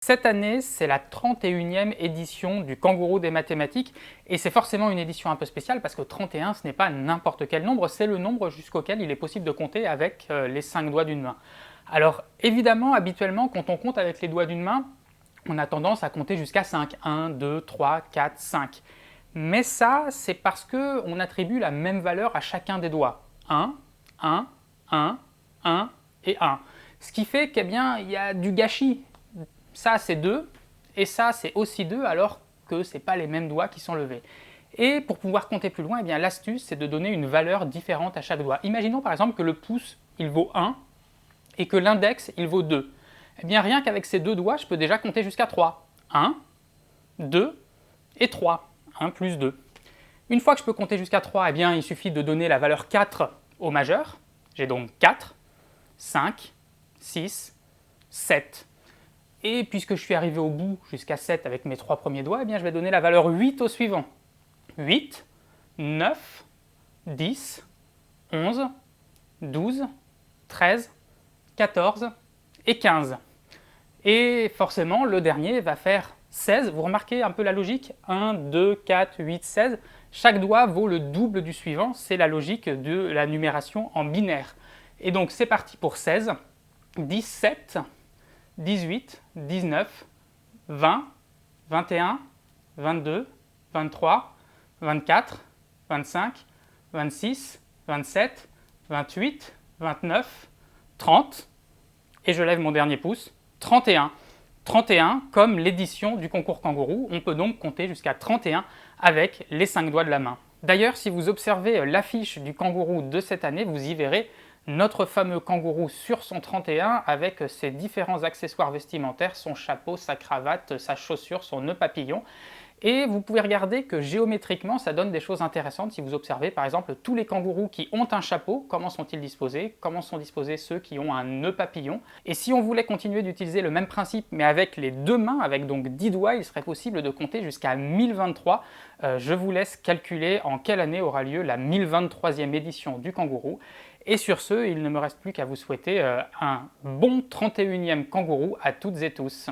Cette année, c'est la 31e édition du Kangourou des mathématiques et c'est forcément une édition un peu spéciale parce que 31, ce n'est pas n'importe quel nombre, c'est le nombre jusqu'auquel il est possible de compter avec les 5 doigts d'une main. Alors évidemment, habituellement, quand on compte avec les doigts d'une main, on a tendance à compter jusqu'à 5. 1, 2, 3, 4, 5. Mais ça, c'est parce qu'on attribue la même valeur à chacun des doigts. 1, 1, 1, 1 et 1. Ce qui fait qu'il y a du gâchis. Ça c'est 2 et ça c'est aussi 2 alors que ce n'est pas les mêmes doigts qui sont levés. Et pour pouvoir compter plus loin, eh bien, l'astuce c'est de donner une valeur différente à chaque doigt. Imaginons par exemple que le pouce il vaut 1 et que l'index il vaut 2. Eh bien rien qu'avec ces deux doigts, je peux déjà compter jusqu'à 3. 1, 2 et 3. 1 plus 2. Une fois que je peux compter jusqu'à 3, eh bien, il suffit de donner la valeur 4 au majeur. J'ai donc 4, 5, 6, 7. Et puisque je suis arrivé au bout jusqu'à 7 avec mes 3 premiers doigts, eh bien, je vais donner la valeur 8 au suivant. 8, 9, 10, 11, 12, 13, 14 et 15. Et forcément, le dernier va faire 16. Vous remarquez un peu la logique? 1, 2, 4, 8, 16. Chaque doigt vaut le double du suivant. C'est la logique de la numération en binaire. Et donc, c'est parti pour 16, 17, 18, 19, 20, 21, 22, 23, 24, 25, 26, 27, 28, 29, 30, et je lève mon dernier pouce, 31. 31 comme l'édition du concours Kangourou, on peut donc compter jusqu'à 31 avec les 5 doigts de la main. D'ailleurs, si vous observez l'affiche du Kangourou de cette année, vous y verrez notre fameux kangourou sur son 31 avec ses différents accessoires vestimentaires, son chapeau, sa cravate, sa chaussure, son nœud papillon. Et vous pouvez regarder que géométriquement, ça donne des choses intéressantes. Si vous observez par exemple tous les kangourous qui ont un chapeau, comment sont-ils disposés? Comment sont disposés ceux qui ont un nœud papillon? Et si on voulait continuer d'utiliser le même principe, mais avec les deux mains, avec donc 10 doigts, il serait possible de compter jusqu'à 1023. Je vous laisse calculer en quelle année aura lieu la 1023e édition du Kangourou. Et sur ce, il ne me reste plus qu'à vous souhaiter un bon 31e Kangourou à toutes et tous.